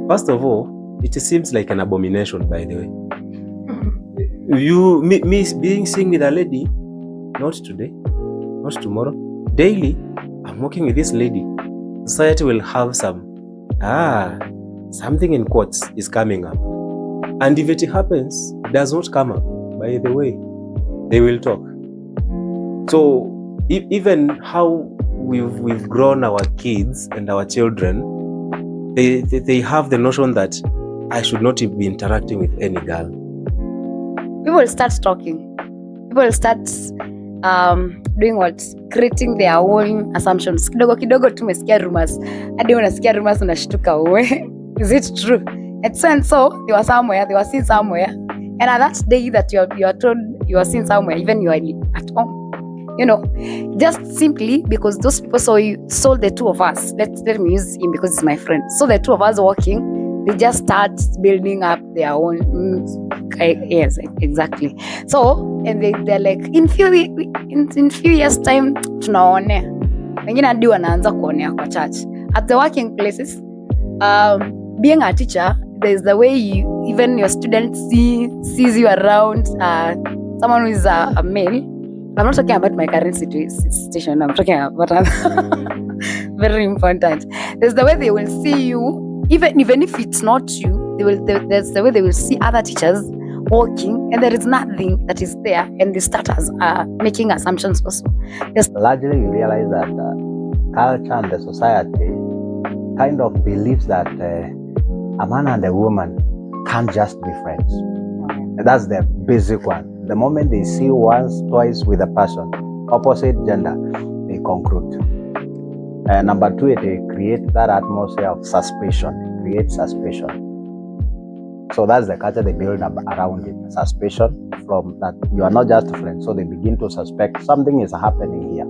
First of all, it seems like an abomination, by the way. Me being seen with a lady, not today, not tomorrow, daily, I'm working with this lady. Society will have something in quotes is coming up. And if it happens, it does not come up, by the way, they will talk. So even how we've grown our kids and our children, they have the notion that I should not be interacting with any girl. People will start talking. People will start doing what? Creating their own assumptions. Kidogo kidogo tumesikia rumors. Hadi unasikia rumors unashtuka we. Is it true? And so they were somewhere, they were seen somewhere. And at that day that you are told you are seen somewhere, even you are at home. Just simply because those people saw the two of us. Let me use him because he's my friend. So the two of us walking, they just start building up their own. Yes, exactly. So and they're like, in few years time, tunaonea. Wengine hadi wanaanza kuonea kwa church. At the working places, being a teacher, there's the way even your students sees you around. Someone who is a male. I'm not talking about my current situation. I'm talking about very important. There's the way they will see you, even if it's not you. There's the way they will see other teachers walking, and there is nothing that is there, and the starters are making assumptions also. Largely, you realize that culture and the society kind of believes that a man and a woman can't just be friends. That's the basic one. The moment they see once, twice with a person, opposite gender, they conclude. Number two, it creates that atmosphere of suspicion. It creates suspicion. So that's the culture they build up around it. Suspicion from that you are not just friends. So they begin to suspect something is happening here.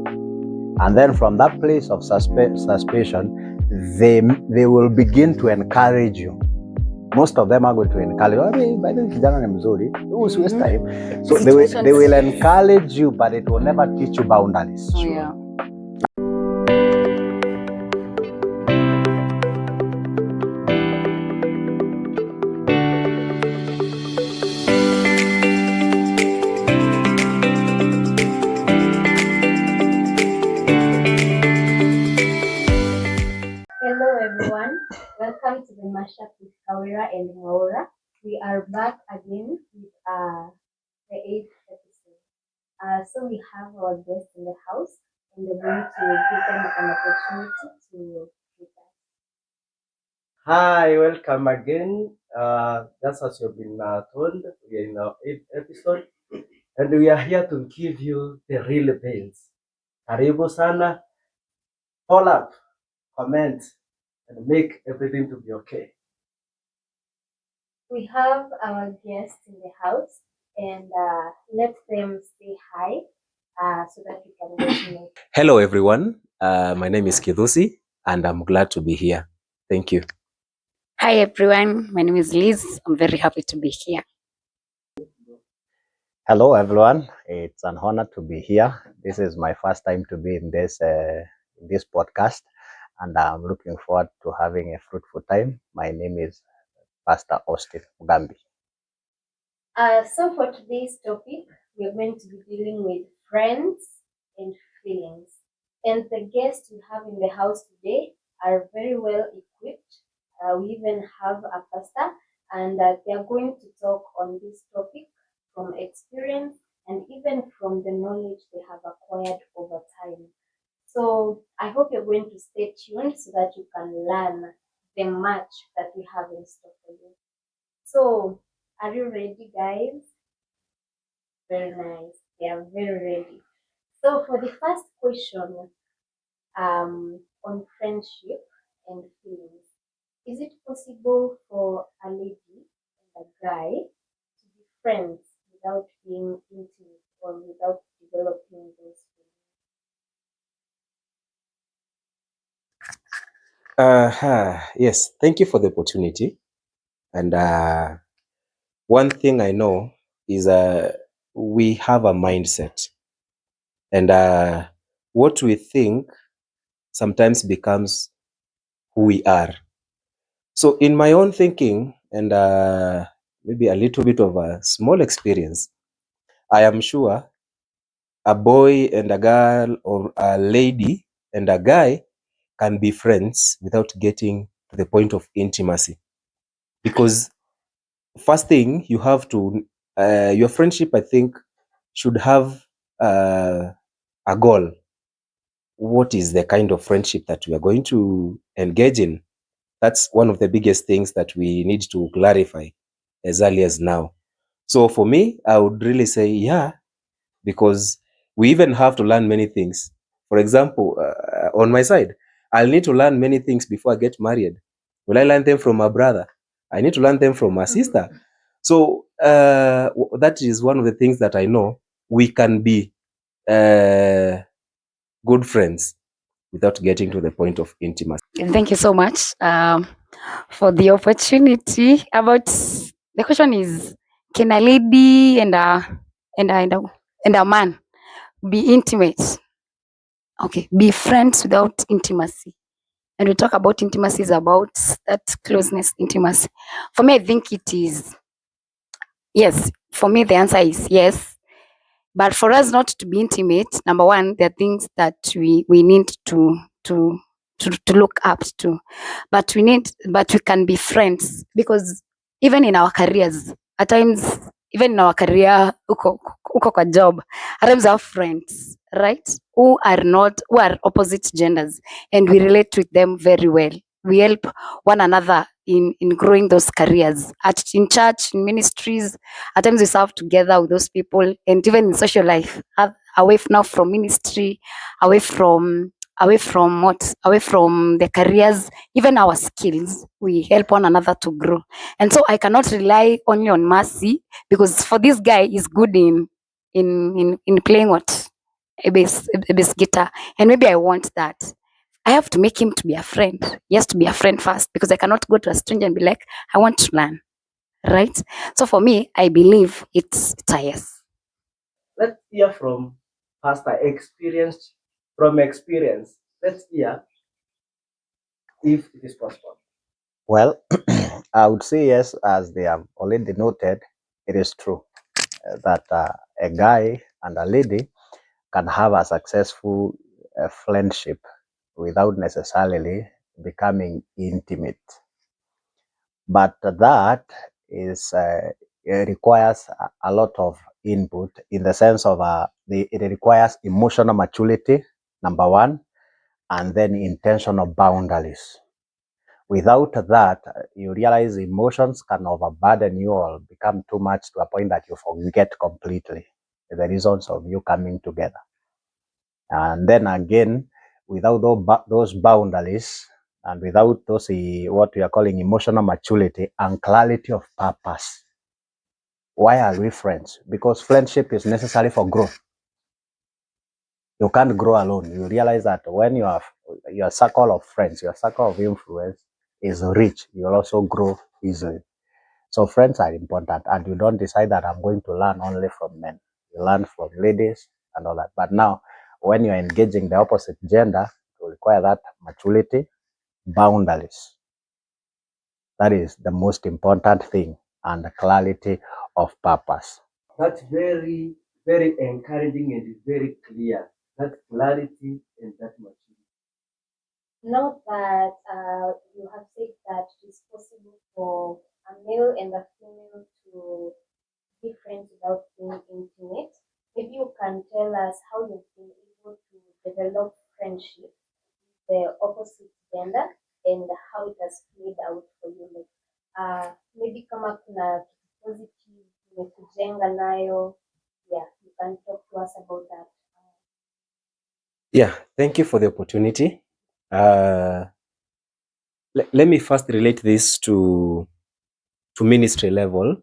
And then from that place of suspicion, they will begin to encourage you. Most of them are going to encourage you. By the way, don't waste time. So they will encourage you, but it will never teach you boundaries. Oh, yeah. Hello everyone, welcome to the Mashup with Kawira and Maura. We are back again with the 8th episode. So we have our guests in the house and we're going to give them an opportunity to greet us. Hi, welcome again. Just as you've been told, we are in our 8th episode, and we are here to give you the real pains. Karibu sana, follow up, comment, and make everything to be okay. We have our guests in the house and let them say hi so that we can get to know. Hello, everyone. My name is Kidhusi, and I'm glad to be here. Thank you. Hi everyone, my name is Liz. I'm very happy to be here. Hello everyone, it's an honor to be here. This is my first time to be in this podcast, and I'm looking forward to having a fruitful time. My name is Pastor Austin Mugambi. So for today's topic, we're going to be dealing with friends and feelings. And the guests we have in the house today are very well equipped. We even have a pastor, and they are going to talk on this topic from experience and even from the knowledge they have acquired over time. So I hope you're going to stay tuned so that you can learn the much that we have in store for you. So are you ready, guys? Very nice. They are very ready. So for the first question, on friendship and feelings, is it possible for a lady and a guy to be friends without being intimate or without developing those feelings? Yes, thank you for the opportunity. And one thing I know is we have a mindset, and what we think sometimes becomes who we are. So in my own thinking and maybe a little bit of a small experience, I am sure a boy and a girl or a lady and a guy can be friends without getting to the point of intimacy. Because first thing you have to, your friendship, I think, should have a goal. What is the kind of friendship that we are going to engage in? That's one of the biggest things that we need to clarify as early as now. So for me, I would really say, yeah, because we even have to learn many things. For example, on my side, I'll need to learn many things before I get married. Will I learn them from my brother? I need to learn them from my sister. So that is one of the things that I know we can be good friends without getting to the point of intimacy. Thank you so much for the opportunity. About the question is, can a lady and a man be intimate? Okay, be friends without intimacy. And we talk about intimacy is about that closeness, intimacy. For me, I think it is yes. For me, the answer is yes. But for us not to be intimate, number one, there are things that we need to to look up to. But we can be friends because even in our careers, at times, even in our career, uko kwa job, at times we have friends, right? Who are opposite genders, and we relate with them very well. We help one another in growing those careers in church, in ministries. At times we serve together with those people, and even in social life, away now from ministry, away from away from the careers, even our skills, we help one another to grow. And so I cannot rely only on Mercy, because for this guy is good in playing what a bass guitar, and maybe I want that. I have to make him to be a friend. He has to be a friend first, because I cannot go to a stranger and be like, I want to learn, right? So for me, I believe it's a yes. Let's hear from Pastor experienced from experience. Let's hear if it is possible. Well, I would say yes, as they have already noted, it is true that a guy and a lady can have a successful friendship without necessarily becoming intimate. But that is it requires a lot of input in the sense of it requires emotional maturity, number one, and then intentional boundaries. Without that, you realize emotions can overburden you or become too much to a point that you forget completely the reasons of you coming together. And then again, without those boundaries and without those what we are calling emotional maturity and clarity of purpose, why are we friends? Because friendship is necessary for growth. You can't grow alone. You realize that when you have your circle of friends, your circle of influence is rich, you'll also grow easily. So friends are important, and you don't decide that I'm going to learn only from men. You learn from ladies and all that. But now, when you're engaging the opposite gender, you require that maturity, boundaries. That is the most important thing, and the clarity of purpose. That's very, very encouraging and very clear. That clarity and that maturity. Note that you have said that it's possible for a male and a female to be friends without being intimate. Maybe you can tell us how you've been able to develop friendship with the opposite gender and how it has played out for you. Like, maybe kama kuna kitu positive umekujenga nayo. Yeah, you can talk to us about that. Yeah, thank you for the opportunity. Let me first relate this to ministry level,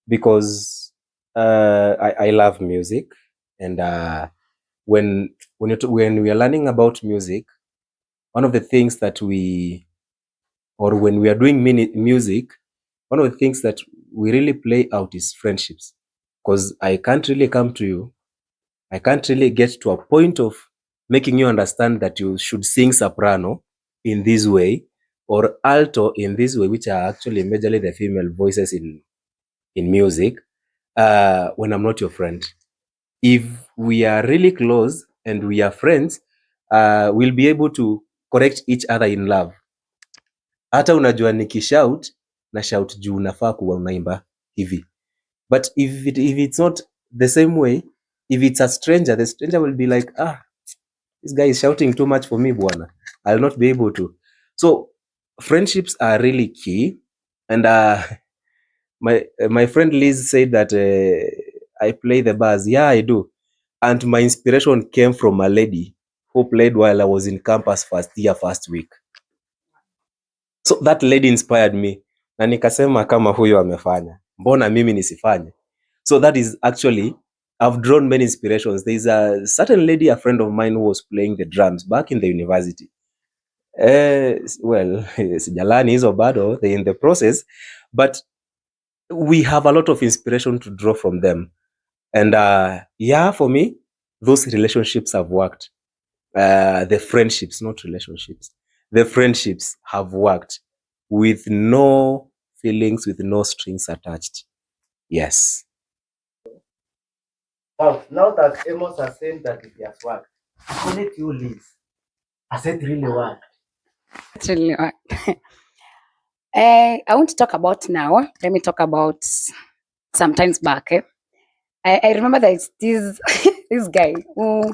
because I love music, and when we are learning about music, one of the things that when we are doing music, one of the things that we really play out is friendships, because I can't really come to you, I can't really get to a point of making you understand that you should sing soprano in this way, or alto in this way, which are actually majorly the female voices in music, when I'm not your friend. If we are really close and we are friends, we'll be able to correct each other in love. Hata unajua nikishout na shout juu unafaa kuwa unaimba hivi. But if it's not the same way, if it's a stranger, the stranger will be like, this guy is shouting too much for me, bwana. I'll not be able to. So friendships are really key. And my friend Liz said that I play the bass. Yeah, I do. And my inspiration came from a lady who played while I was in campus first week. So that lady inspired me. Na nikasema kama huyo amefanya, mbona mimi nisifanye? So that is actually, I've drawn many inspirations. There's a certain lady, a friend of mine, who was playing the drums back in the university. Well, sijalani hizo bado, they're in the process, but we have a lot of inspiration to draw from them. And yeah, for me, those relationships have worked. The friendships, not relationships. The friendships have worked with no feelings, with no strings attached. Yes. Now that Amos has said that it has worked, I'll let you leave. Has it really worked? It's really hard. I want to talk about now. Let me talk about sometimes back. I remember that it's this this guy who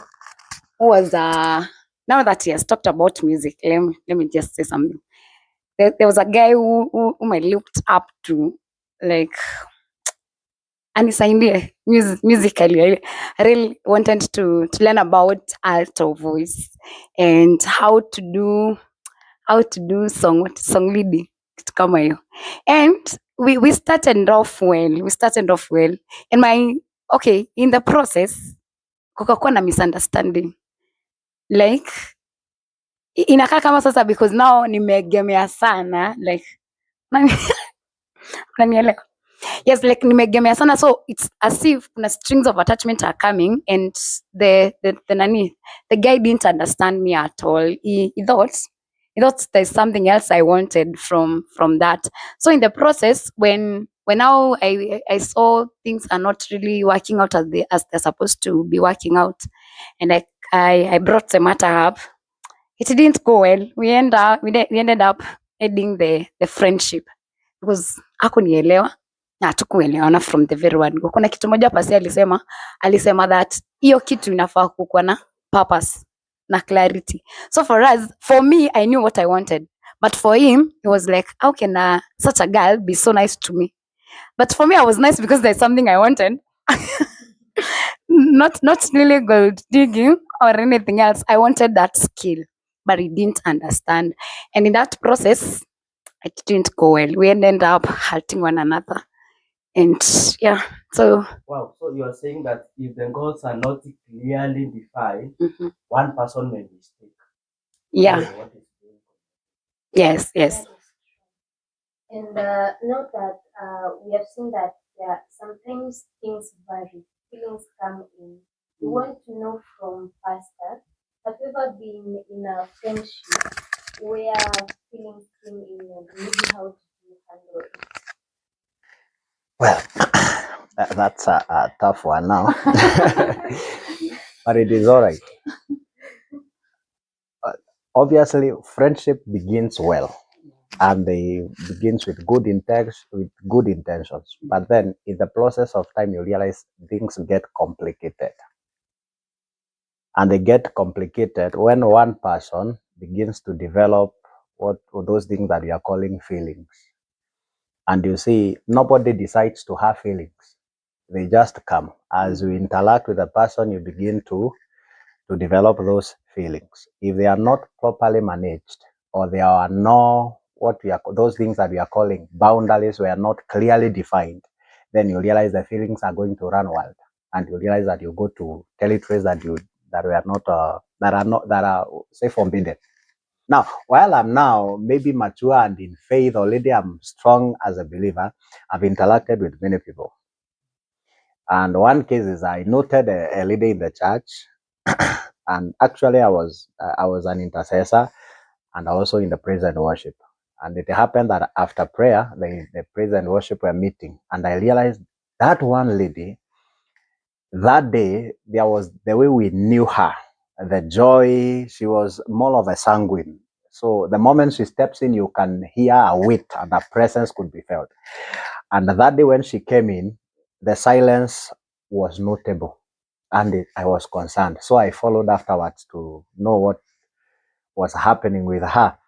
was now that he has talked about music. Let me just say something. There was a guy whom I looked up to, like, anisaidie musically. I really wanted to learn about alto voice and how to do song leading, kitu kama hiyo. And we started off well. And in the process kukakuwa na misunderstanding, like inakaa kama sasa, because now nimeegemea sana, like unanielewa? Yes, like nimegemea sana, so it's as if kuna strings of attachment are coming, and the guy didn't understand me at all. He thought there's something else I wanted from that. So in the process, when now I saw things are not really working out as they're supposed to be working out, and I brought the matter up. It didn't go well. We ended up ending the friendship because hakunielewa na hatukuelewana from the very word. Kuna kitu moja pasi alisema that hiyo kitu inafaa kukuwa na purpose na clarity. So for me, I knew what I wanted, but for him it was like, how can such a girl be so nice to me? But for me, I was nice because there's something I wanted. not really gold digging or anything else. I wanted that skill, but he didn't understand, and in that process it didn't go well. We ended up hurting one another. And yeah, so Wow, so you are saying that if the goals are not clearly defined, one person may mistake. yeah, What is going on. yes. That is true. And note that we have seen that sometimes things vary, feelings come in. We want to know from Pastor, have you ever been in a friendship where feelings came in and maybe how did you handle it? Well, that's a tough one now, but it is all right. Obviously, friendship begins well, and they begins with good intentions. But then, in the process of time, you realize things get complicated, and they get complicated when one person begins to develop what those things that we are calling feelings. And you see, nobody decides to have feelings; they just come as you interact with a person. You begin to develop those feelings. If they are not properly managed, or there are no those things that we are calling boundaries were not clearly defined, then you realize the feelings are going to run wild, and you realize that you go to territories that were not that are say forbidden. Now, while I'm now maybe mature and in faith, already I'm strong as a believer, I've interacted with many people. And one case is I noted a leader in the church, and actually I was an intercessor and also in the praise and worship. And it happened that after prayer, the praise and worship were meeting. And I realized that one lady, that day, there was the way we knew her, the joy. She was more of a sanguine. So the moment she steps in, you can hear her wit and her presence could be felt. And that day when she came in, the silence was notable. And I was concerned. So I followed afterwards to know what was happening with her.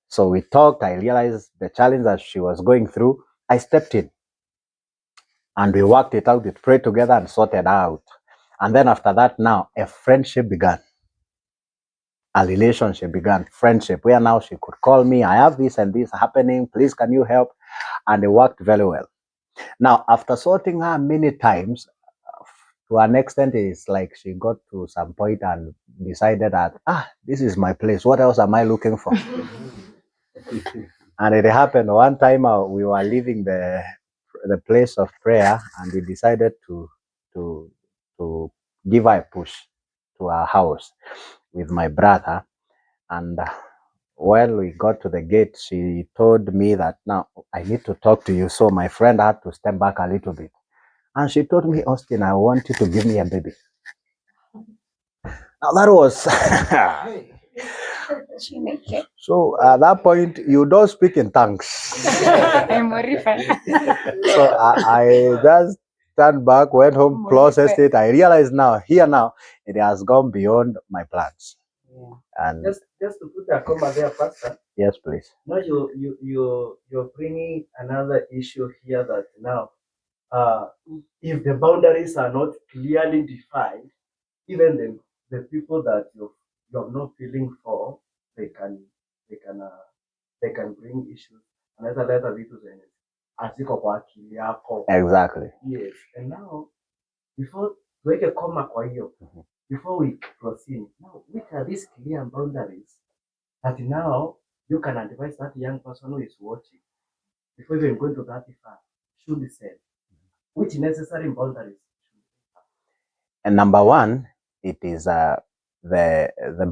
So we talked. I realized the challenge that she was going through. I stepped in and we worked it out. We prayed together and sorted out. And then after that, now a friendship began, a relationship began, friendship, where now she could call me. I have this and this happening. Please, can you help? And it worked very well. Now, after sorting her many times, to an extent, it's like she got to some point and decided that, this is my place. What else am I looking for? And it happened one time we were leaving the place of prayer, and we decided to to give her a push to our house with my brother. And when we got to the gate, she told me that now I need to talk to you. So my friend had to step back a little bit. And she told me, Austin, I want you to give me a baby. Now that was so at that point you don't speak in tongues. I'm horrified. So I just turned back, went home, processed it. I realized now, it has gone beyond my plans. And Just to put a comma there, Pastor. yes, please. Now you're bringing another issue here that now, if the boundaries are not clearly defined, even the people that you're not feeling for, they can bring issues. Anaweza leta vitu zenye haziko kwa akili yako. Exactly. Yes. And now, before tuweke koma kwa hiyo, before we proceed, now which are these clear boundaries that now you can advise that young person who is watching before even going to that far should be said? Which necessary boundaries? And number one, it is the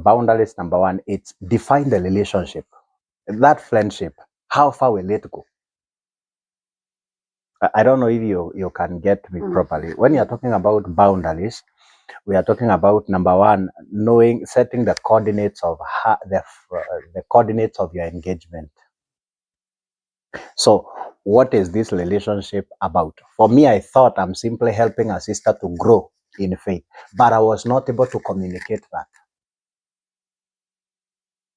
boundaries. Number one, it's define the relationship, that friendship. How far will it go? I don't know if you can get me properly. When you're talking about boundaries, we are talking about number one, setting the coordinates of the coordinates of your engagement. So what is this relationship about? For me, I thought I'm simply helping a sister to grow in faith, but I was not able to communicate that.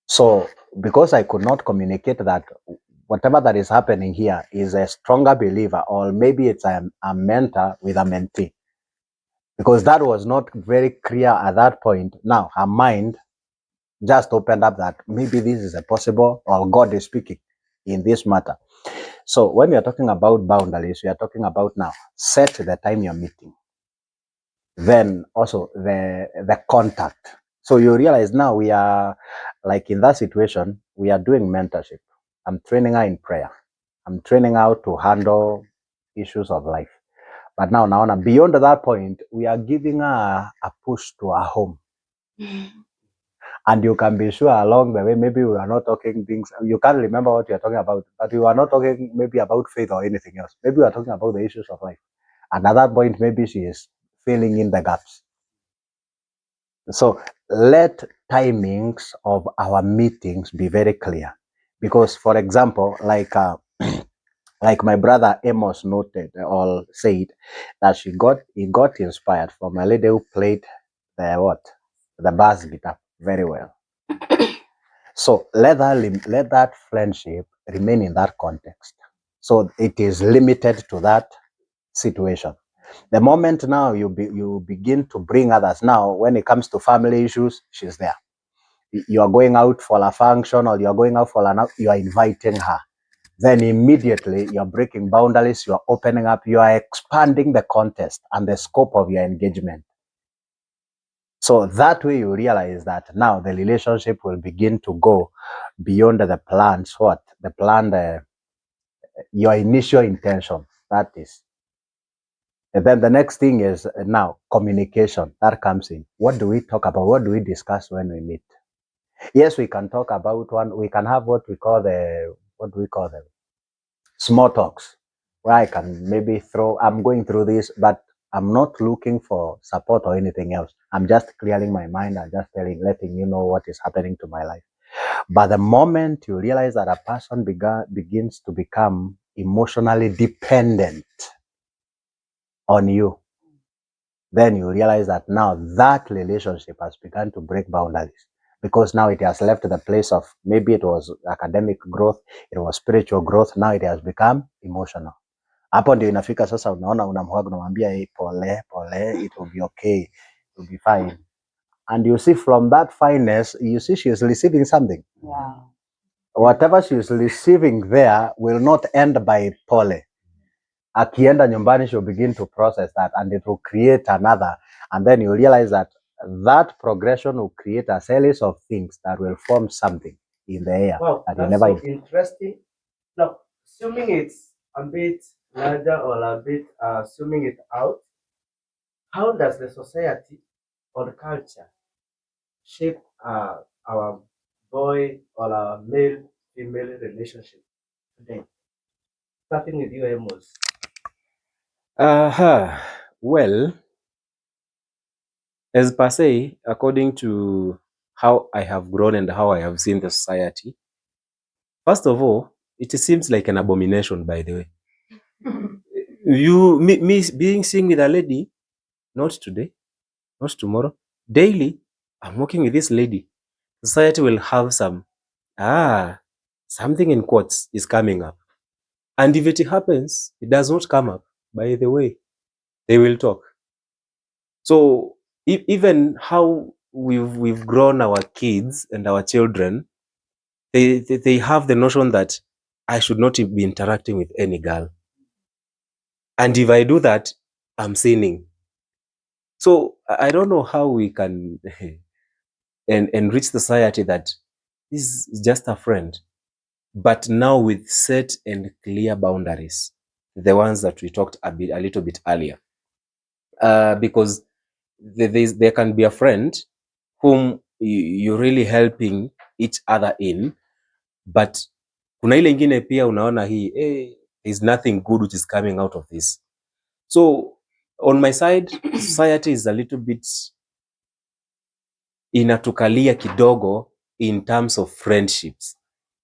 So because I could not communicate that, whatever that is happening here is a stronger believer, or maybe it's a mentor with a mentee. Because that was not very clear at that point. Now her mind just opened up that maybe this is a possible, or God is speaking in this matter. So when we are talking about boundaries, we are talking about now set the time you're meeting. Then also the contact. So you realize now we are like in that situation, we are doing mentorship. I'm training her in prayer. I'm training her how to handle issues of life. But now beyond that point, we are giving her a push to our home. And you can be sure along the way, maybe we are not talking things, you can't remember what you're talking about, but we are not talking maybe about faith or anything else. Maybe we are talking about the issues of life. And at that point, maybe she is filling in the gaps. So let timings of our meetings be very clear. Because, for example, like my brother Amos noted or said that he got inspired from a lady who played the bass guitar very well. So let that friendship remain in that context. So it is limited to that situation. The moment now you begin to bring others, now when it comes to family issues, she's there. You are going out for a function, or you are going out for you are inviting her. Then immediately you're breaking boundaries, you are opening up, you are expanding the context and the scope of your engagement. So that way you realize that now the relationship will begin to go beyond the plans, your initial intention, that is. And then the next thing is now communication, that comes in. What do we talk about? What do we discuss when we meet? Yes, we can talk about we can have what we call the what do we call them? Small talks, where I can maybe I'm going through this, but I'm not looking for support or anything else. I'm just clearing my mind and just letting you know what is happening to my life. But the moment you realize that a person begins to become emotionally dependent on you, then you realize that now that relationship has begun to break boundaries, because now it has left the place of maybe it was academic growth, it was spiritual growth, now it has become emotional. Hapo ndio inafika sasa, unaona unamwaga, unamwambia hey, pole pole, it will be okay, it will be fine. And you see from that fineness, you see she is receiving something. Yeah. Whatever she is receiving there will not end by pole. Akienda nyumbani, she'll begin to process that and it will create another. And then you realize that that progression will create a series of things that will form something in the air. Wow, that you that's never so interesting. Now, assuming it's a bit larger or a bit zooming it out, how does the society or the culture shape our boy or our male-female relationship today? Starting with you, Amos. Well, as per se, according to how I have grown and how I have seen the society, first of all, it seems like an abomination, by the way. Me being seen with a lady, not today, not tomorrow, daily, I'm working with this lady. Society will have something in quotes is coming up. And if it happens, it does not come up, by the way, they will talk. So even how we've grown our kids and our children, they have the notion that I should not be interacting with any girl. And if I do that, I'm sinning. So I don't know how we can enrich society that this is just a friend, but now with set and clear boundaries, the ones that we talked a little bit earlier. Because there can be a friend whom you're really helping each other in, but kuna ile ingine pia unaona hii there's nothing good which is coming out of this. So on my side, society is a little bit inatukalia kidogo in terms of friendships,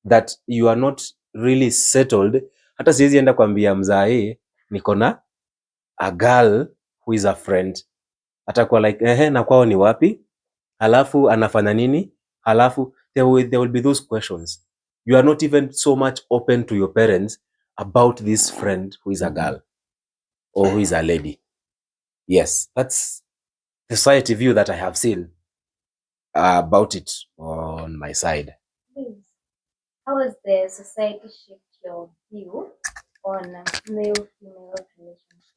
that you are not really settled. Hata siwezi enda kuambia mzae niko na a girl who is a friend, atakuwa like na kwao ni wapi, halafu anafanya nini, halafu there will be those questions. You are not even so much open to your parents about this friend who is a girl or who is a lady. Yes, that's the society view that I have seen about it on my side. Please, how has the society shaped your view on male-female relationship?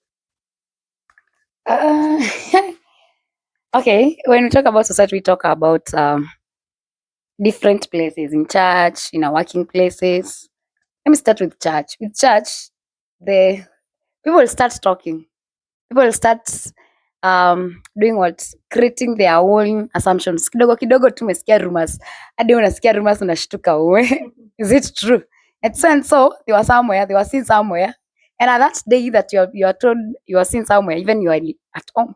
Okay, when we talk about society, we talk about different places, in church, in our working places. Let me start with church. With church, the people will start talking. People will start doing what? Creating their own assumptions. Kidogo kidogo tumesikia rumors. Hadi unasikia rumors unashtuka we. Is it true? And so they were somewhere, they were seen somewhere. And at that day that you are told you are seen somewhere, even you are at home.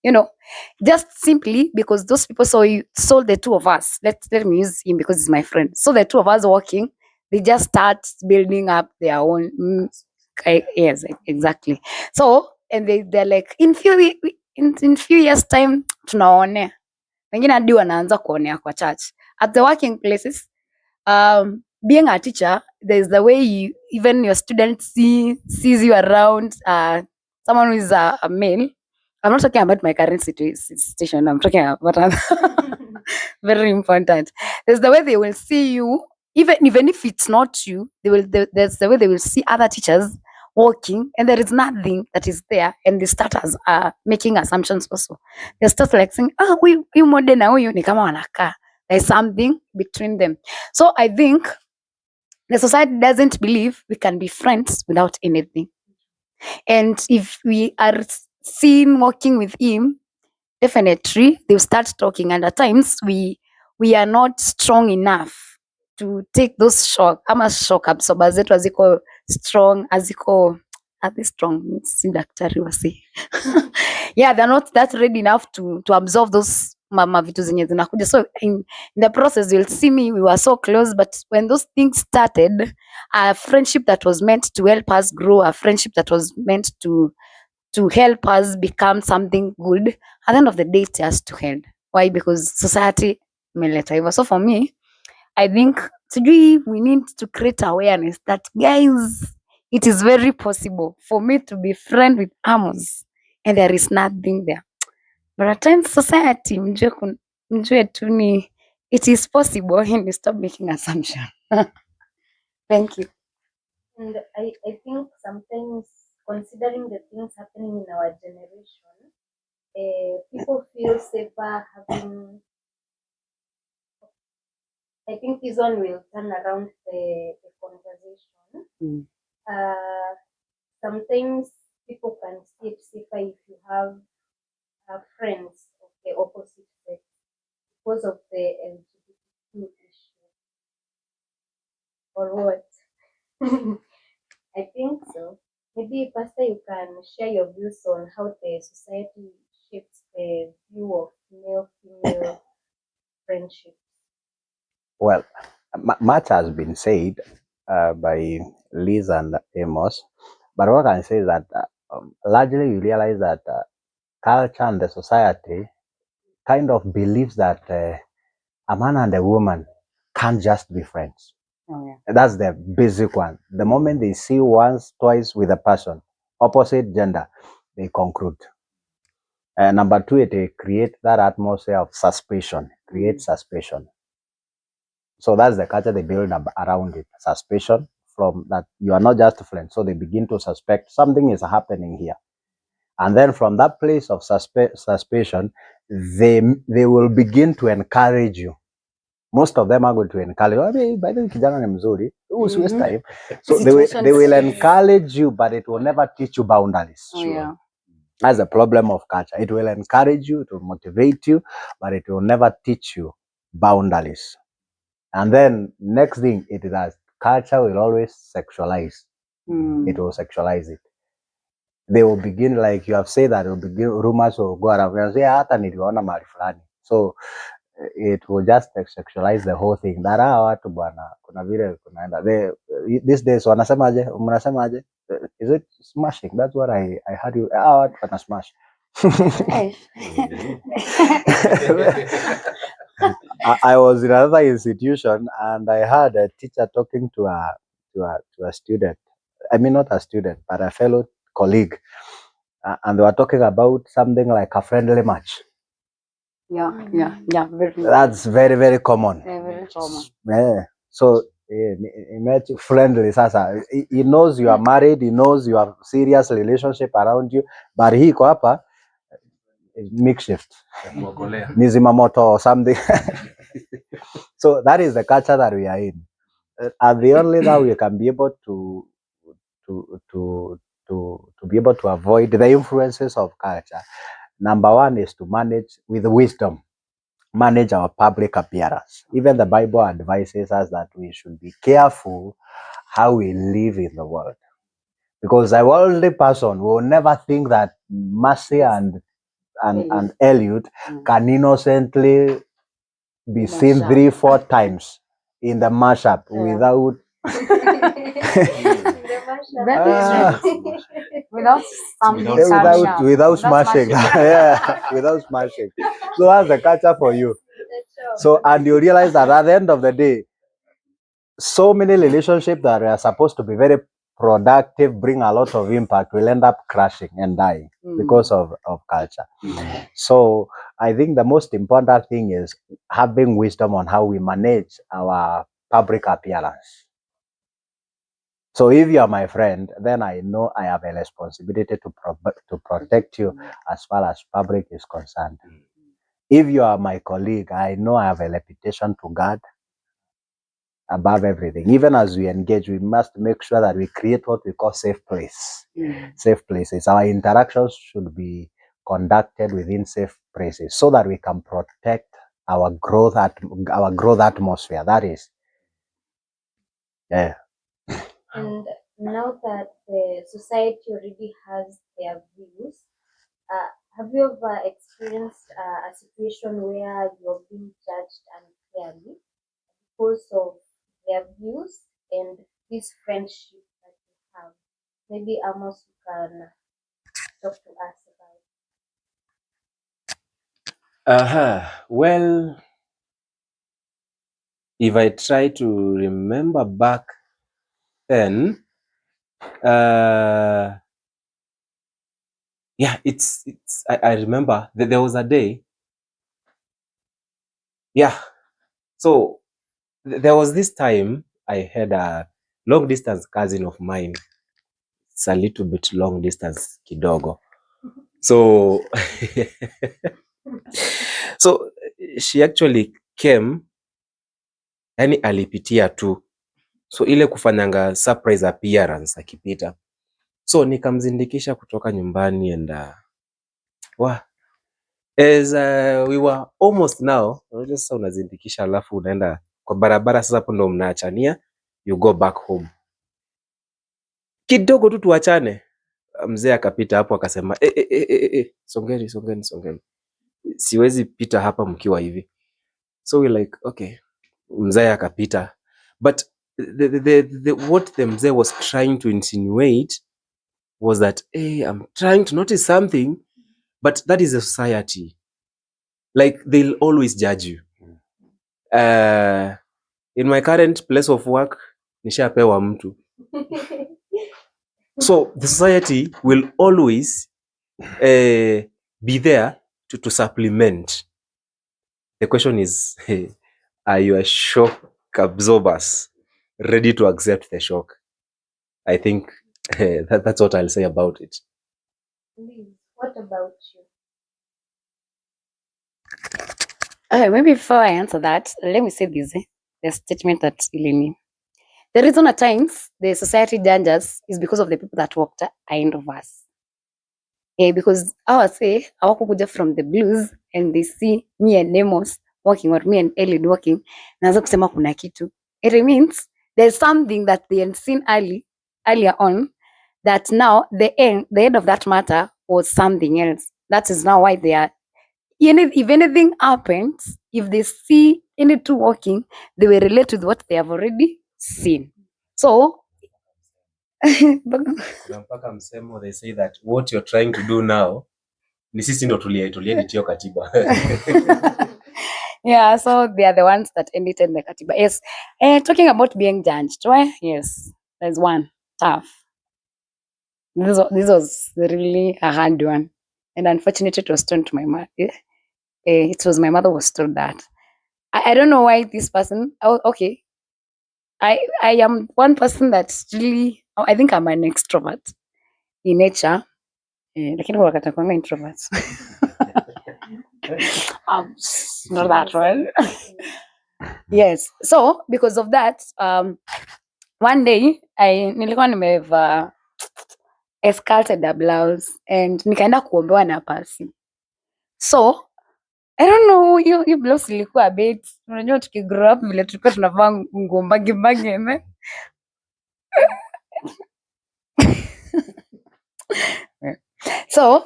You know, just simply because those people saw the two of us. Let me use him because he's my friend. So the two of us walking, they just start building up their own. Yes, exactly. So and they're like in few years time tunaonea. Wengine hadi wanaanza kuonea kwa church. At the working places, being a teacher, there's the way even your students sees you around. Someone who is a male. I'm not talking about my current situation. I'm talking about other very important. There's the way they will see you, even if it's not you. There's the way they will see other teachers walking, and there is nothing that is there, and they start as making assumptions also. They start like saying, huyu mode na huyu ni kama wanakaa. There's something between them. So I think the society doesn't believe we can be friends without anything. And if we are seen walking with him, definitely they'll start talking. And at times we are not strong enough to take those shock ama shock absorbers zetu haziko strong, are they strong? Si daktari wasi. Yeah, they're not that ready enough to absorb those mama vitu zenye zinakuja. So in the process you'll see me, we were so close, but when those things started, a friendship that was meant to help us grow, a friendship that was meant to help us become something good, at the end of the day it has to end. Why? Because society imeleta hivyo. So for me, I think sijui we need to create awareness that guys, it is very possible for me to be friend with Amos and there is nothing there. But at times society mjue tu ni it is possible and we stop making assumption. Thank you. And I think sometimes, considering the things happening in our generation, people feel safer having. I think this one will turn around the conversation. Mm. Sometimes people can see it safer if you have friends of the opposite sex because of the LGBTQ issue. Or what? I think so. Maybe, Pastor, you can share your views on how the society shapes the view of male-female friendship. Well, much has been said by Liz and Amos, but what I can say is that largely you realize that culture and the society kind of believes that a man and a woman can't just be friends. Oh, yeah. That's the basic one. The moment they see once, twice with a person, opposite gender, they conclude. Number two, it creates that atmosphere of suspicion, creates suspicion. So that's the culture they build around it, suspicion from that you are not just friends. So they begin to suspect something is happening here. And then from that place of suspicion, they will begin to encourage you. Most of them are going to encourage you. I mean, by the way, kijana ni mzuri, waste time. So they will encourage you, but it will never teach you boundaries. Oh, yeah. That's the problem of culture. It will encourage you, it will motivate you, but it will never teach you boundaries. And then next thing it is that culture will always sexualize. It will sexualize it. They will begin, like you have said, that it will begin, rumors will go around and say, hata niliona mahali fulani. So it will just sexualize the whole thing. That watu bwana, kuna vile kunaenda. These days wanasemaje? Mnasemaje? Is it smashing? That's what I heard you. Watu wana smash. I was in another institution and I heard a teacher talking to a student. I mean, not a student, but a fellow colleague. And they were talking about something like a friendly match. Yeah. That's very, very common. Very common. Yeah. So, friendly, sasa. He knows you are married, he knows you have serious relationship around you, but he iko hapa makeshift. Nizimamoto or something. So that is the culture that we are in. And the only that we can be able to be able to avoid the influences of culture. Number one is to manage with wisdom, manage our public appearance. Even the Bible advises us that we should be careful how we live in the world. Because a worldly person will never think that Mercy and Eliud can innocently be seen 3-4 times in the mashup without without smashing. Yeah, without smashing. So that's the culture for you. So, and you realize that at the end of the day, so many relationships that are supposed to be very productive, bring a lot of impact, will end up crashing and dying because of culture. So I think the most important thing is having wisdom on how we manage our public appearance. So if you are my friend, then I know I have a responsibility to protect you as far as public is concerned. If you are my colleague, I know I have a reputation to guard above everything. Even as we engage, we must make sure that we create what we call safe place. Safe places. Our interactions should be conducted within safe places so that we can protect our growth atmosphere. That is, Yeah. And now that the society already has their views, have you ever experienced a situation where you're being judged unfairly because of their views and this friendship that you have? Maybe Amos, you can talk to us about. Well, if I try to remember back then, yeah, it's I remember that there was a day. Yeah. So there was this time I had a long distance cousin of mine. It's a little bit long distance kidogo. So so she actually came, yani alipitia tu. So ile kufanyanga surprise appearance akipita. So nikamzindikisha kutoka nyumbani and as we were almost now, unajua sasa unazindikisha alafu unaenda kwa barabara, sasa hapo ndo mnaachania, you go back home. Kidogo tu tuachane, mzee akapita hapo akasema songeni, siwezi pita hapa mkiwa hivi. So we like okay, mzee akapita, but what the mzee was trying to insinuate was that I'm trying to notice something, but that is a society, like they'll always judge you. In my current place of work nishapewa mtu, so the society will always be there to supplement. The question is are you a shock absorbers ready to accept the shock? I think that's what I'll say about it. Liz, what about you? Maybe before I answer that, let me say this. The statement that Ilini. The reason at times the society judges is because of the people that walked ahead of us. Because I would say hawakukuja from the blues and they see me and Nemos walking or me and Elid walking, naanza kusema kuna kitu. It means there's something that they had seen earlier on, that now the end of that matter was something else. That is now why they are, if anything happens, if they see any two walking, they will relate with what they have already seen. So Kuna mpaka msemo, they say that what you're trying to do now ni sisi ndo tuliedit hiyo katiba. yeah, so they are the ones that edited the katiba. Yes. Talking about being judged, right? Yes, there's one tough. This was really a hard one, and unfortunately, it was told to my mother. It was my mother was told that. I don't know why this person. Oh, okay. I am one person that's really. I think I'm an extrovert in nature. Lakini kwa wakati nakuanga introvert. Not that one. Yes. So because of that, one day nilikuwa nimeva escalated a blouse and nikaenda kuombewa na pasi. So I don't know, hiyo blouse ilikuwa a bit, unajua tukigrow up vile tulikuwa tunavaa nguo mbagi ne? So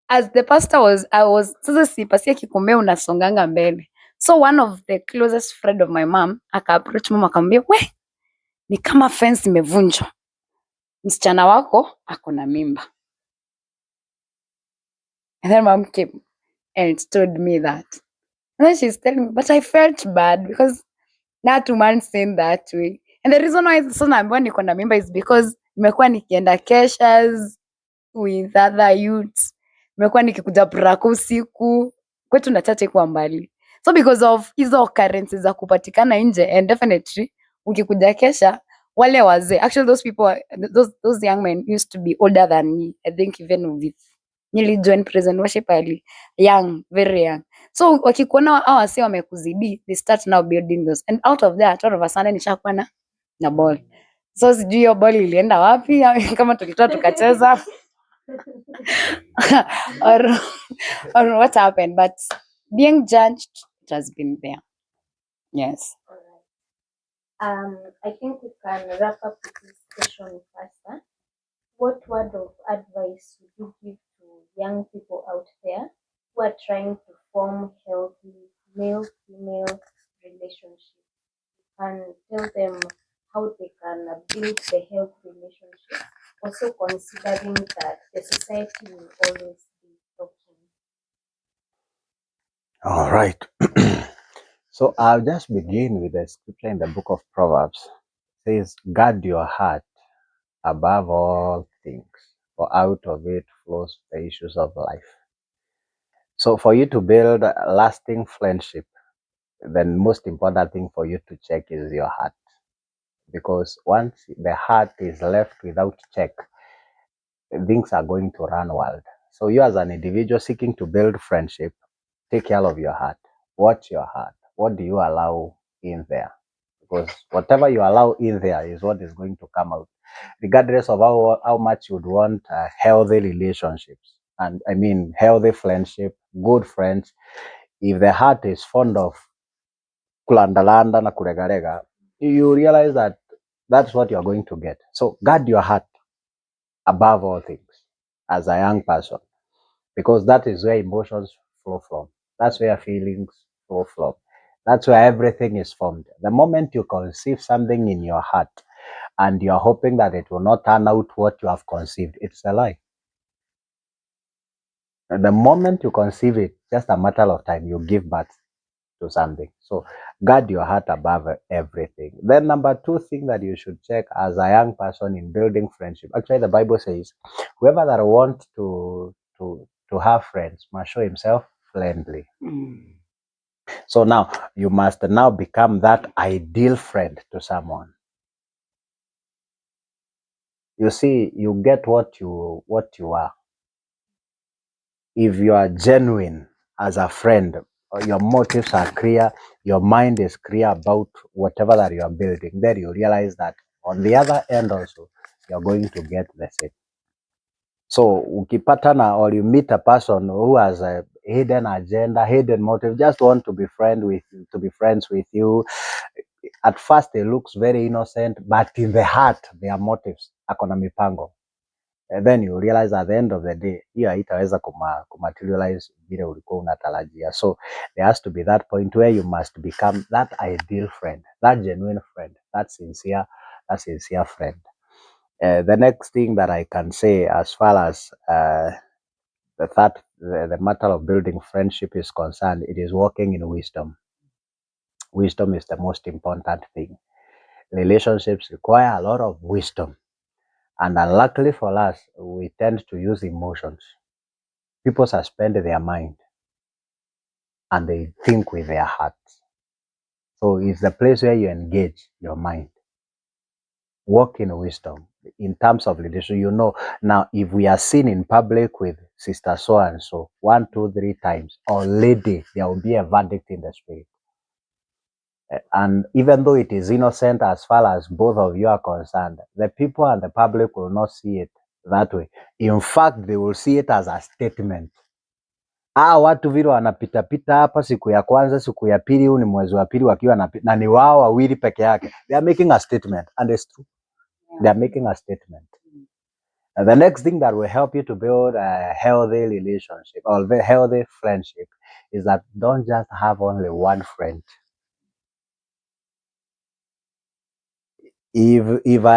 as the pastor sasa si pasi akikuombea unasonganga mbele. So one of the closest friend of my mom aka-approach mama akamwambia, we, ni kama fence imevunjwa, msichana wako ako na mimba. And then mom came and told me that. And then she's telling me, but I felt bad because not man saying that way. And the reason why sasa naambiwa niko na mimba is because nimekuwa nikienda keshas with other youths. Nimekuwa nikikuja brako usiku. Kwetu na chache kwa mbali. So because of hizo occurrences za kupatikana nje, and definitely ukikuja kesha wale wazee, actually those people, those young men used to be older than me. I think even with nilijoin present worship early, young, very young. So wakikuona hao wase wamekuzidi, they start now building those, and out of that all of a sudden nishakuwa na ball. So sijui hiyo ball ilienda wapi, kama tulitoa tukacheza or what happened, but being judged, it has been there. Yes. I think we can wrap up with this question faster. What word of advice would you give to young people out there who are trying to form healthy male-female relationships? And tell them how they can build the healthy relationship, also considering that the society will always be talking. All right. So I'll just begin with the scripture in the book of Proverbs. It says, guard your heart above all things, for out of it flows the issues of life. So for you to build a lasting friendship, the most important thing for you to check is your heart. Because once the heart is left without check, things are going to run wild. So you as an individual seeking to build friendship, take care of your heart. Watch your heart. What do you allow in there? Because whatever you allow in there is what is going to come out, regardless of how much you'd want healthy relationships. And I mean healthy friendship, good friends. If the heart is fond of kulandalanda na kuregarega, you realize that that's what you're going to get. So guard your heart above all things as a young person, because that is where emotions flow from. That's where feelings flow from. That's where everything is formed. The moment you conceive something in your heart and you're hoping that it will not turn out what you have conceived, it's a lie. And the moment you conceive it, just a matter of time, you give birth to something. So guard your heart above everything. Then number two thing that you should check as a young person in building friendship. Actually, the Bible says, whoever that wants to have friends must show himself friendly. So now you must now become that ideal friend to someone. You see, you get what you are. If you are genuine as a friend, your motives are clear, your mind is clear about whatever that you are building, then you realize that on the other end also, you're going to get the same. So ukipatana or you meet a person who has a hidden agenda, hidden motive, just want to be friends with you. At first it looks very innocent, but in the heart their motives akona mipango. And then you realize at the end of the day, hiyo haitaweza kumaterialize vile ulikuwa unatarajia. So there has to be that point where you must become that ideal friend, that genuine friend, that sincere friend. The next thing that I can say as far as the matter of building friendship is concerned, it is walking in wisdom. Wisdom is the most important thing. Relationships require a lot of wisdom. And unluckily for us, we tend to use emotions. People suspend their mind and they think with their hearts. So it's the place where you engage your mind. Walk in wisdom. In terms of leadership, you know, now if we are seen in public with sister so and so, 1, 2, 3 times, already there will be a verdict in the spirit. And even though it is innocent as far as both of you are concerned, the people and the public will not see it that way. In fact, they will see it as a statement. Watu vile wanapitapita hapa siku ya kwanza, siku ya pili, huu ni mwezi wa pili wakiwa na ni wao wawili peke yake. They are making a statement and it's true. They are making a statement. And the next thing that will help you to build a healthy relationship or a healthy friendship is that don't just have only one friend. If you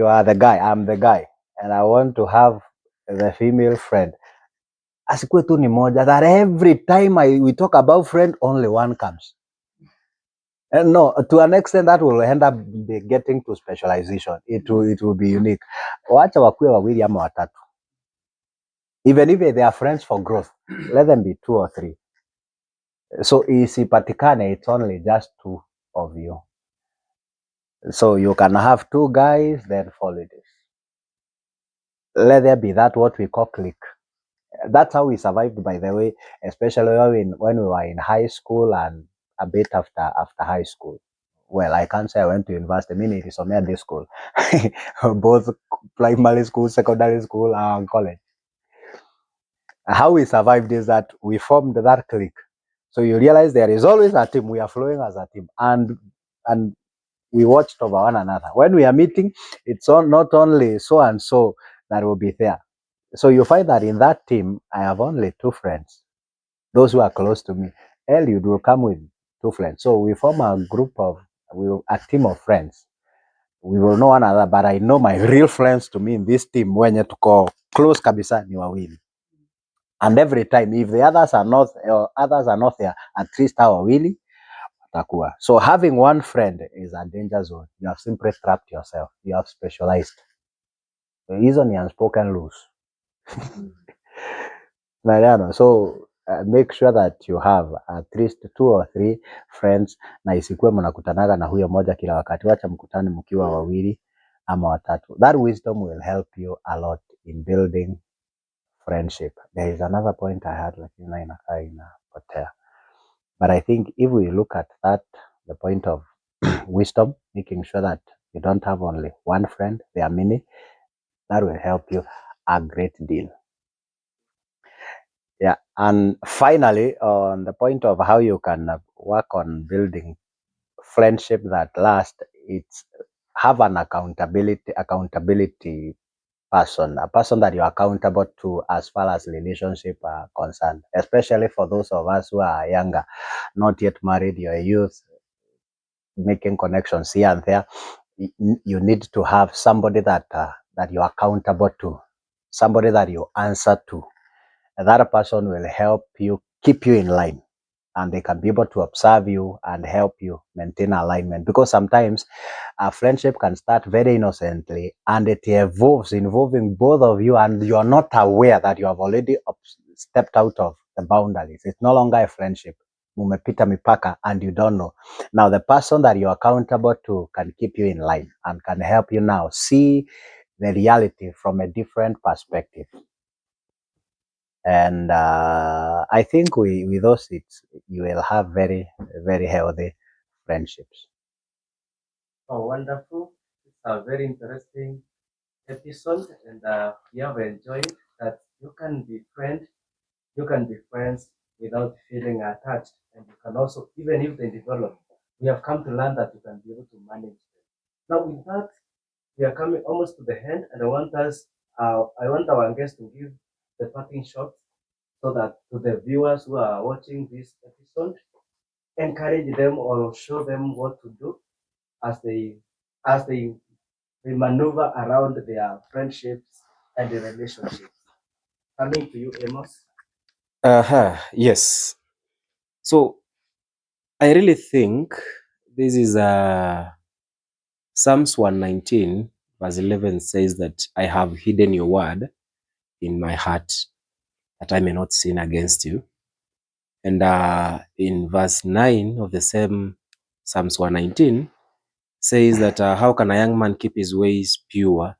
are the guy, I'm the guy, and I want to have the female friend, asikuwe tu ni moja, that every time we talk about friend, only one comes. And no, to an extent that will end up getting to specialization. It will be unique. Wacha wakuwe wawili ama watatu. Even if they are friends for growth, let them be 2 or 3. So isipatikane, it's only just 2 of you. So you can have 2 guys, then 4 ladies. Let there be that what we call clique. That's how we survived, by the way, especially when we were in high school and a bit after high school. Well, I can't say I went to university. I mean, it is only this school, both primary school, secondary school, and college. How we survived is that we formed that clique. So you realize there is always a team. We are flowing as a team, and we watched over one another. When we are meeting, it's not only so and so that will be there. So you find that in that team, I have only 2 friends, those who are close to me. Eliud will come with 2 friends. So we form a a team of friends. We will know one another, but I know my real friends to me in this team, wenye tuko close kabisa ni wawili. And every time, if the others are not there, at least hao wawili watakuwa. So having one friend is a danger zone. You have simply trapped yourself. You have specialized. Hizo ni unspoken rules. Mariano, so make sure that you have at least 2 or 3 friends, na isikuwe mnakutanaga na huyo moja kila wakati. Wacha mkutane mkiwa wawili ama watatu. That wisdom will help you a lot in building friendship. There is another point I had, lakini na inakaa inapotea. But I think if we look at that, the point of wisdom, making sure that you don't have only one friend, there are many, that will help you a great deal. Yeah, and finally, on the point of how you can work on building friendship that last, it's have an accountability person, a person that you're accountable to as far as relationship are concerned, especially for those of us who are younger, not yet married, you're a youth, making connections here and there. You need to have somebody that you're accountable to, somebody that you answer to. That person will help you, keep you in line, and they can be able to observe you and help you maintain alignment. Because sometimes a friendship can start very innocently and it evolves, involving both of you, and you are not aware that you have already stepped out of the boundaries. It's no longer a friendship. Mumepita mipaka and you don't know. Now the person that you're accountable to can keep you in line and can help you now see the reality from a different perspective. And I think with those, you will have very, very healthy friendships. Oh, wonderful. It's a very interesting episode, and we have enjoyed that you can be friends without feeling attached, and you can also, even if they develop, we have come to learn that you can be able to manage them. Now, with that, we are coming almost to the end, and I want our guests to give the parting shot so that to the viewers who are watching this episode, encourage them or show them what to do as they maneuver around their friendships and the relationships. Coming to you, Amos. Yes. So I really think this is Psalms 119 verse 11 says that I have hidden your word in my heart that I may not sin against you. And in verse 9 of the same Psalms 119 says that how can a young man keep his ways pure?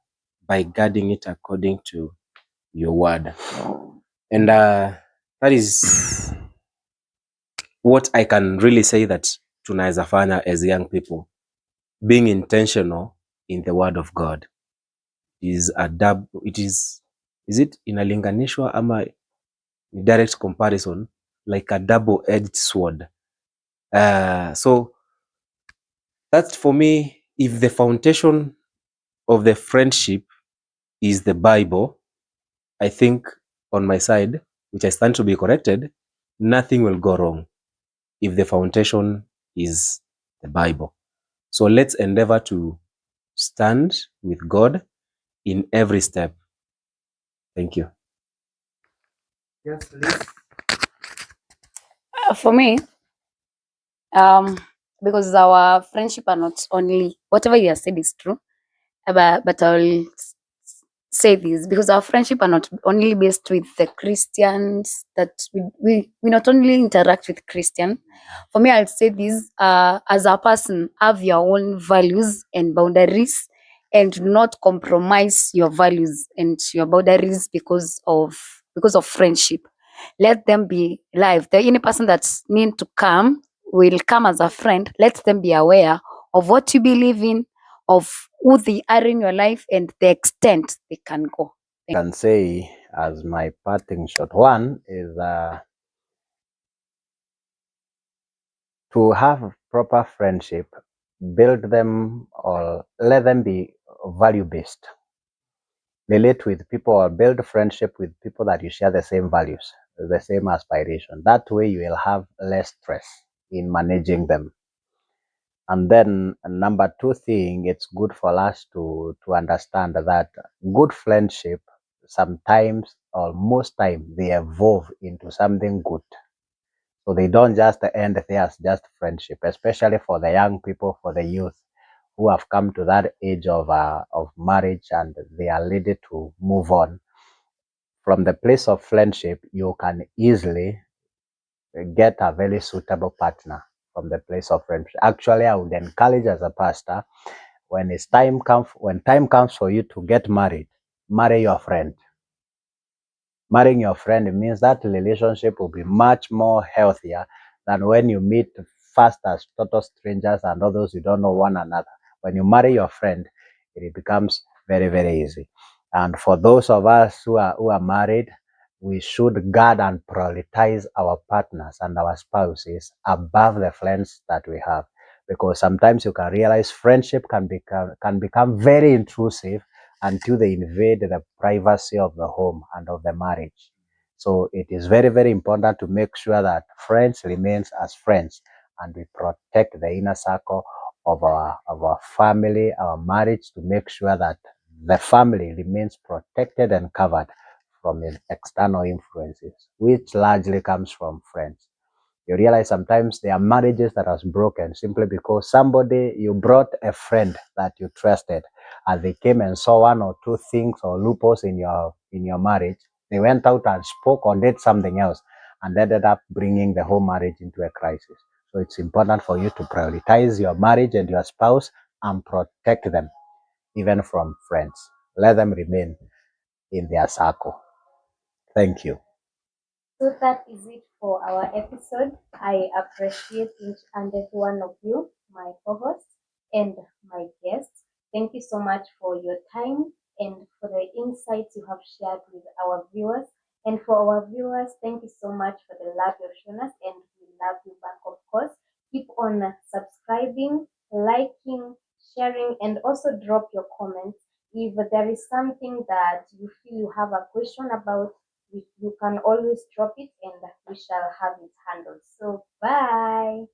By guarding it according to your word. And that is what I can really say that tunaweza fanya as young people. Being intentional in the word of God is is it inalinganishwa ama direct comparison, like a double-edged sword. So that's for me, if the foundation of the friendship is the Bible, I think on my side, which I stand to be corrected, nothing will go wrong if the foundation is the Bible. So let's endeavor to stand with God in every step. Thank you. Yes, please. For me, because our friendship are not only whatever you have said is true, but I'll say this because our friendship are not only based with the Christians, that we not only interact with Christian. For me, I'll say this, as a person, have your own values and boundaries, and do not compromise your values and your boundaries because of friendship. Let them be live. The any person that's need to come will come as a friend. Let them be aware of what you believe in, of who they are in your life, and the extent they can go. I can say as my parting shot, one is to have proper friendship, build them or let them be value-based. Relate with people or build friendship with people that you share the same values, the same aspiration. That way you will have less stress in managing them. And then number two thing, it's good for us to understand that good friendship sometimes or most time they evolve into something good. So they don't just end there as just friendship, especially for the young people, for the youth who have come to that age of marriage and they are ready to move on. From the place of friendship, you can easily get a very suitable partner from the place of friendship. Actually, I would encourage as a pastor, when time comes for you to get married, marry your friend. Marrying your friend means that relationship will be much more healthier than when you meet first as total strangers and others you don't know one another. When you marry your friend, it becomes very, very easy. And for those of us who are married, we should guard and prioritize our partners and our spouses above the friends that we have. Because sometimes you can realize friendship can become very intrusive until they invade the privacy of the home and of the marriage. So it is very, very important to make sure that friends remains as friends and we protect the inner circle of our family, our marriage, to make sure that the family remains protected and covered from external influences, which largely comes from friends. You realize sometimes there are marriages that has broken simply because you brought a friend that you trusted and they came and saw one or two things or loopholes in your marriage. They went out and spoke or did something else and ended up bringing the whole marriage into a crisis. So it's important for you to prioritize your marriage and your spouse and protect them even from friends. Let them remain in their circle. Thank you. So that is it for our episode. I appreciate each and every one of you, my co-host and my guests. Thank you so much for your time and for the insights you have shared with our viewers. And for our viewers, thank you so much for the love you've shown us, and we love you back, of course. Keep on subscribing, liking, sharing, and also drop your comments. If there is something that you feel you have a question about, you can always drop it and we shall have it handled. So, bye.